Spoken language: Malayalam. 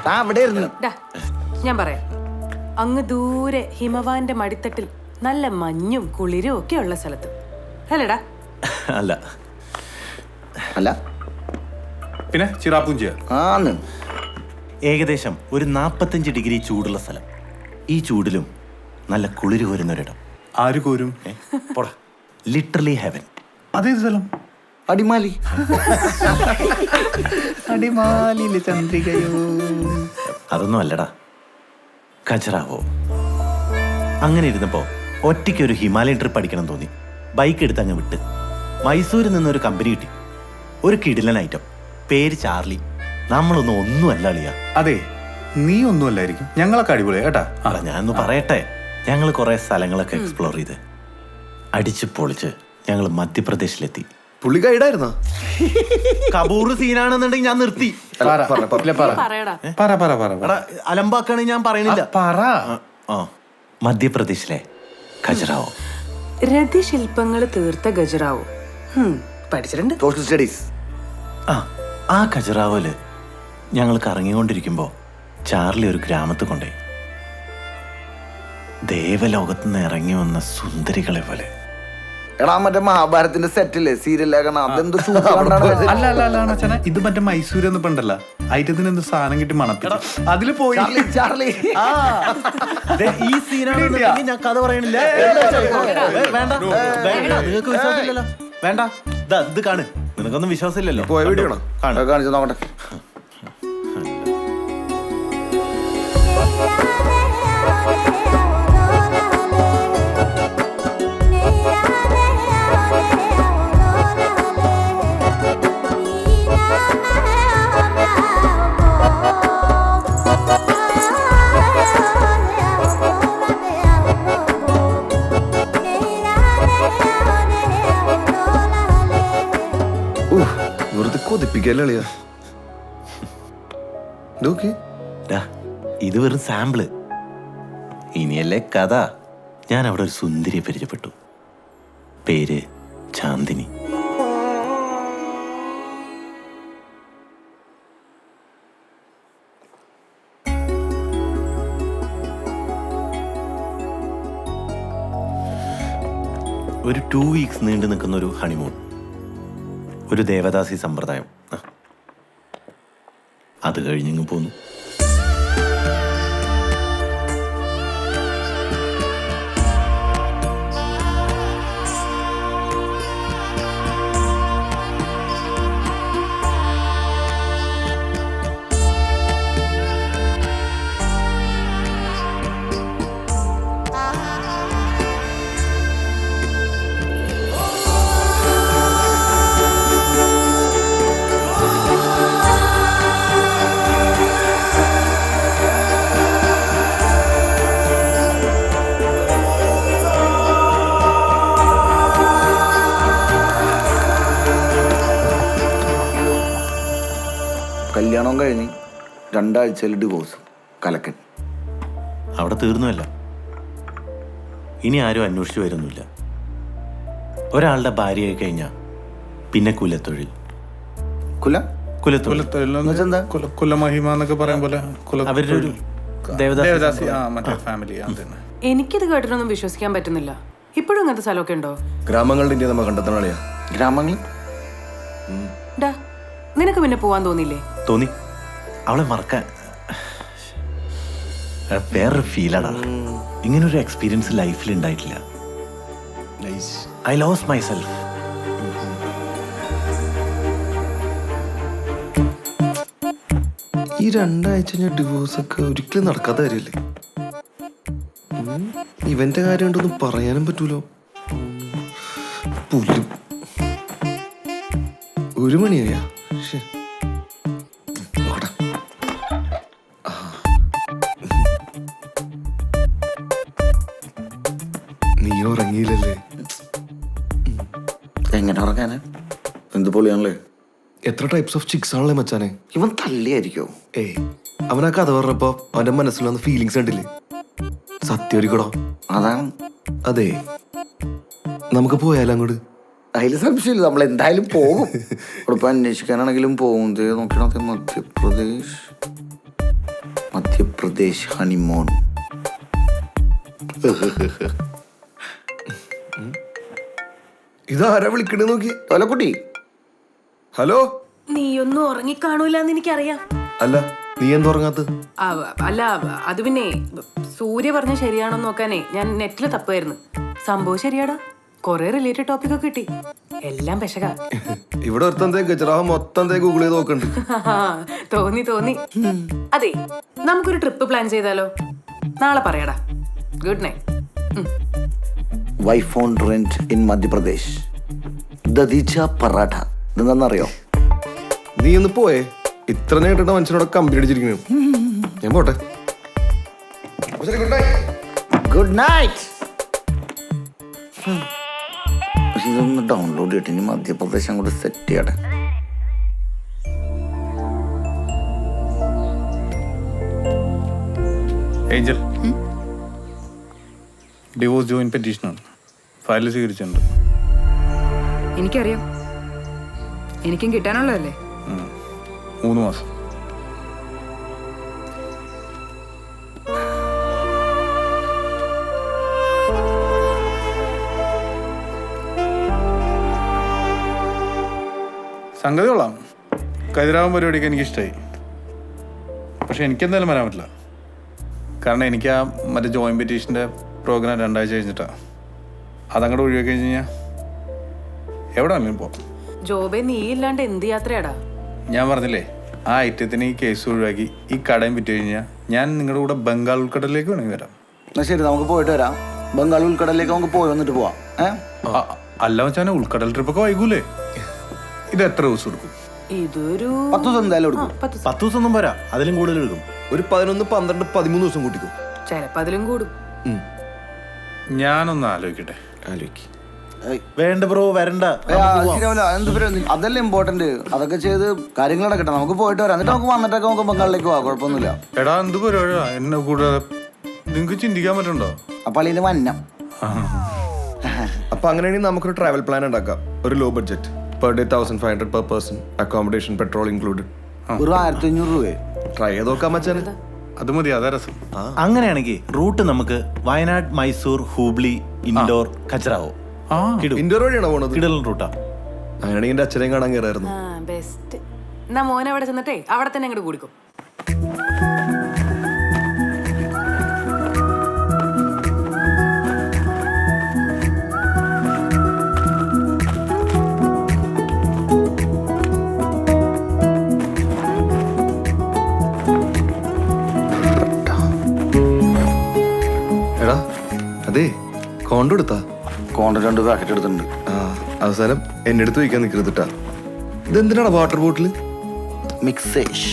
ഞാൻ പറയാം, അങ്ങ് ദൂരെ ഹിമവാന്റെ മടിത്തട്ടിൽ നല്ല മഞ്ഞും കുളിരും ഒക്കെ ഉള്ള സ്ഥലത്ത് അല്ലടാ? അല്ല അല്ല പിന്നെ ചിറാപ്പൂഞ്ചിയ ആന്ന് ഏകദേശം ഒരു 45 ഡിഗ്രി ചൂടുള്ള സ്ഥലം. ഈ ചൂടിലും നല്ല കുളിര് കോരുന്നൊരിടം. ആര് കോരും? പോടാ, ലിറ്ററലി ഹെവൻ. അതേത് സ്ഥലം? അടിമാലി. അടിമാലിയിലെ ചന്ദ്രികയോ? അതൊന്നും അല്ലടാ, ഖജുറാഹോ. അങ്ങനെ ഇരുന്നപ്പോ ഒറ്റയ്ക്കൊരു ഹിമാലയൻ ട്രിപ്പ് അടിക്കണം തോന്നി. ബൈക്ക് എടുത്ത് അങ്ങ് വിട്ട് മൈസൂരിൽ നിന്നൊരു കമ്പനി കിട്ടി. ഒരു കിടിലൻ ഐറ്റം, പേര് ചാർലി. ഒന്നും അല്ല അളിയാ. അതെ, നീ ഒന്നുമല്ലായിരിക്കും, ഞങ്ങളൊക്കെ അടിപൊളിയാ കേട്ടാ. ഞാനൊന്ന് പറയട്ടെ, ഞങ്ങൾ കുറെ സ്ഥലങ്ങളൊക്കെ എക്സ്പ്ലോർ ചെയ്ത് അടിച്ചു പൊളിച്ച് ഞങ്ങൾ മധ്യപ്രദേശിലെത്തി. പുള്ളി ഗൈഡായിരുന്നോ? കബൂർ സീനാണെന്നുണ്ടെങ്കിൽ ഞാൻ നിർത്തി. അലമ്പാക്കാണെങ്കിൽ ഞാൻ പറയണില്ല. മധ്യപ്രദേശിലെ ഖജുറാഹോ. രതിശില്പങ്ങൾ തീർത്ത ഖജുറാഹോ പഠിച്ചിട്ടുണ്ട്. Social studies. ആ ഖജുറാഹോയില് ഞങ്ങൾ കറങ്ങിക്കൊണ്ടിരിക്കുമ്പോ ചാർലി ഒരു ഗ്രാമത്തിൽ കൊണ്ടേ ദേവലോകത്ത് നിന്ന് ഇറങ്ങി വന്ന സുന്ദരികളെ പോലെ. എടാ മറ്റേ മഹാഭാരതത്തിന്റെ സെറ്റില്ലേ സീരിയലാകണം, അതെന്ത് അല്ല ഇത് മറ്റേ മൈസൂർ എന്ന് പണ്ടല്ല, ഐറ്റത്തിന് എന്ത് സാധനം കിട്ടി മണപ്പിച്ചു അതില് പോയി. ചാർലി ഈ സീനാണ് ഞാൻ കഥ പറയണില്ല. വേണ്ട, നിങ്ങൾക്ക് വിശ്വാസമില്ലല്ലോ. വേണ്ട, ഇത് കാണ്. നിനക്കൊന്നും വിശ്വാസമില്ലല്ലോ. പോയ വീഡിയോ കാണിച്ചു നോക്കട്ടെ. കൊതിപ്പിക്കല്ലേ ഇത് വെറും സാമ്പിള്. ഇനിയല്ലേ കഥ. ഞാൻ അവിടെ ഒരു സുന്ദരിയെ പരിചയപ്പെട്ടു. പേര് ചാന്ദിനി. ഒരു 2 വീക്സ് നീണ്ടു നിൽക്കുന്ന ഒരു ഹണിമൂൺ, ഒരു ദേവദാസി സമ്പ്രദായം. അത് കഴിഞ്ഞിങ്ങ് പോന്നു. കല്യാണം കഴിഞ്ഞ് 2 ആഴ്ചയിൽ ഡിവോഴ്സ്. കലക്കൻ. അവിടെ തീർന്നുമല്ല. ഇനി ആരും അന്വേഷിച്ചു വരുന്നില്ല. ഒരാളുടെ ഭാര്യയായി കഴിഞ്ഞാൽ പിന്നെ കുലത്തൊഴിൽ. കുലമഹിമ എന്നൊക്കെ പറയാൻ പോലെ അവരുടെ ഒരു ദേവദാസി ഫാമിലി. എനിക്കിത് കേട്ടിട്ടൊന്നും വിശ്വസിക്കാൻ പറ്റുന്നില്ല. ഇപ്പോഴും അങ്ങനത്തെ സ്ഥലമൊക്കെ ഉണ്ടോ? ഗ്രാമങ്ങളുടെ ഇന്ത്യ നമ്മൾ കണ്ടെത്തണ ഗ്രാമങ്ങൾ. നിനക്ക് പിന്നെ പോവാൻ തോന്നിയില്ലേ? തോന്നി. അവളെ മറക്കാൻ വേറൊരു ഫീലാടാ. ഇങ്ങനൊരു എക്സ്പീരിയൻസ് ലൈഫിൽ ഉണ്ടായിട്ടില്ല. I lose my self. ഈ 2 ആഴ്ച ഡിവോഴ്സ് ഒക്കെ ഒരിക്കലും നടക്കാത്ത കാര്യമല്ലേ? ഇവന്റെ കാര്യം ഉണ്ടൊന്നും പറയാനും പറ്റൂലോ. പുല്ലും 1 മണിയായാ. നീ ഉറങ്ങിയില്ലല്ലേ? എങ്ങനെ ഉറങ്ങാനാ? എന്ത് പൊളിയാണല്ലേ. എത്ര ടൈപ്സ് ഓഫ് ചിക്സ് ആണല്ലേ മച്ചാനെ. ഇവൻ തള്ളിയായിരിക്കോ? അവനാ കഥ പറഞ്ഞപ്പോ അവന്റെ മനസ്സിൽ വന്ന ഫീലിങ്സ് കണ്ടില്ലേ? സത്യൊരിക്കടോ. അതാണ്. അതെ, നമുക്ക് പോയാലോ അങ്ങോട്ട്? അതിൽ സംശയമില്ല, നമ്മൾ എന്തായാലും പോകും. ഇവിടെ ഇപ്പം അന്വേഷിക്കാനാണെങ്കിലും പോകും. നോക്കണം, മധ്യപ്രദേശ് മധ്യപ്രദേശ് ഹണിമൂൺ. ഇതാരാ വിളിക്കണേ നോക്കി. തോലക്കുട്ടി, ഹലോ. നീയൊന്നും ഉറങ്ങിക്കാണൂലെന്ന് എനിക്കറിയാം. അല്ല, നീ എന്താ ഉറങ്ങാത്ത? അല്ല അത് പിന്നെ സൂര്യ പറഞ്ഞ ശരിയാണോ നോക്കാനേ ഞാൻ നെറ്റില് തപ്പുമായിരുന്നു. സംഭവം ശരിയാടാ, കൊറേ റിലേറ്റഡ് ടോപ്പിക് ഒക്കെ കിട്ടി. എല്ലാം പെശക. ഇവിടെ ഒരുത്തന്തേ ഗജറാഹ് മൊത്തം ഗൂഗിൾ ചെയ്ത് നോക്കണ്ട്. തോന്നി. അതെ, നമുക്കൊരു ട്രിപ്പ് പ്ലാൻ ചെയ്താലോ? നാളെ പറയാടാ. Good night. Wife on rent in Madhya Pradesh. ദദീച്ച പറാഠ. ഇതെന്താണെന്നറിയോ? നീ ഒന്ന് പോയേ. ഇത്ര നേരിട്ട മനുഷ്യനോട് കമ്പനി അടിച്ചിരിക്കുന്നു. ഞാൻ പോട്ടെ. Good night. ഇതൊന്ന് ഡൗൺലോഡ് ചെയ്തിട്ട് ഇനി മധ്യപ്രദേശ് അങ്ങോട്ട് സെറ്റ് ചെയ്യട്ടെ. ഏഞ്ചൽ, ഡിവോഴ്സ് ജോയിന്റ് പെറ്റീഷനാണ്. ഫയൽ സ്വീകരിച്ചിട്ടുണ്ട്. എനിക്കറിയാം, എനിക്കും കിട്ടാനുള്ളതല്ലേ. 3 മാസം. സംഗതി കൊള്ളാം. കതിരാവൻ പരിപാടിക്ക് എനിക്കിഷ്ടമായി. പക്ഷെ എനിക്കെന്തായാലും വരാൻ പറ്റില്ല. കാരണം എനിക്ക് ആ മറ്റേ ജോയിന്റ് പെറ്റീഷൻ്റെ പ്രോഗ്രാം 2 ആഴ്ച കഴിഞ്ഞിട്ടാണ്. അതങ്ങോട്ട് ഒഴിവാക്കി കഴിഞ്ഞാൽ എവിടെ വേണമെങ്കിലും പോകാം. ജോബെ, നീ ഇല്ലാണ്ട് എന്ത് യാത്രയാടാ? ഞാൻ പറഞ്ഞില്ലേ, ആ ഐറ്റത്തിന് ഈ കേസ് ഒഴിവാക്കി ഈ കടയും വിറ്റ് കഴിഞ്ഞാൽ ഞാൻ നിങ്ങളുടെ കൂടെ ബംഗാൾ ഉൾക്കടലിലേക്ക് വേണമെങ്കിൽ വരാം. എന്നാ ശരി, നമുക്ക് പോയിട്ട് വരാം. ബംഗാൾ ഉൾക്കടലിലേക്ക് നമുക്ക് പോയി വന്നിട്ട് പോവാം. അല്ല വെച്ചാൽ ഉൾക്കടൽ ട്രിപ്പൊക്കെ വൈകൂലേ? ഇത് എത്ര ദിവസം എടുക്കും? ഇതൊരു 10 ദിവസം എന്തായാലും എടുക്കും. 10 ദിവസം ഒന്നും പോരാ, അതിലും കൂടുതൽ എടുക്കും. ഒരു 11, 12, 13 ദിവസം കൂട്ടിക്കും. ചിലപ്പോ അതിലും കൂടും. ഞാനൊന്ന് ആലോചിക്കട്ടെ. ആലോചിക്ക്. വേണ്ട ബ്രോ, വരണ്ട. ശരിയാവില്ല. എന്ത് പരിപാടി? അതല്ലേ ഇമ്പോർട്ടന്റ്. അതൊക്കെ ചെയ്ത് കാര്യങ്ങൾ നടക്കട്ടെ. നമുക്ക് പോയിട്ട് വരാം. എന്നിട്ട് നമുക്ക് വന്നിട്ടൊക്കെ നമുക്ക് ബംഗാളിലേക്ക് പോവാം. കുഴപ്പമൊന്നുമില്ല. എടാ, എന്ത് പരിപാടിയാ എന്നെ കൂടാതെ? നിങ്ങൾക്ക് ചിന്തിക്കാൻ പറ്റുണ്ടോ? അപ്പോൾ അതിന് മന്നം. അപ്പൊ അങ്ങനെയാണെങ്കിൽ നമുക്കൊരു ട്രാവൽ പ്ലാൻ ഉണ്ടാക്കാം. ഒരു low budget, per day 1500 per person, accommodation, petrol included. ഒരു 1500 രൂപ. ട്രൈ ചെയ്ത് നോക്കാൻ പറ്റാൻ. അത് മതി, അതാ രസം. അങ്ങനെയാണെങ്കിൽ റൂട്ട് നമുക്ക് വയനാട്, മൈസൂർ, ഹൂബ്ലി, ഇൻഡോർ, ഖജറാവോ. ഇന്റർ വഴിയാണോ പോണത്? കിടലൻ റൂട്ടാ. അങ്ങനെയാണെങ്കിൽ എന്റെ അച്ഛനെയും കാണാൻ കയറായിരുന്നു. ബെസ്റ്റ്. എന്നാ മോനെ അവിടെ ചെന്നിട്ടേ അവിടെ തന്നെ അങ്ങോട്ട് കൂടിക്കും. എടാ, അതെ കോണ്ടോ എടുത്താ? കോണ്ട 2 പാക്കറ്റ് എടുത്തിട്ടുണ്ട്. അവസാനം എന്നെ അടുത്ത് വയ്ക്കാൻ നിൽക്കരുതിട്ടാ. ഇതെന്തിനാണ് വാട്ടർ ബോട്ടിൽ? മിക്സേഷ്.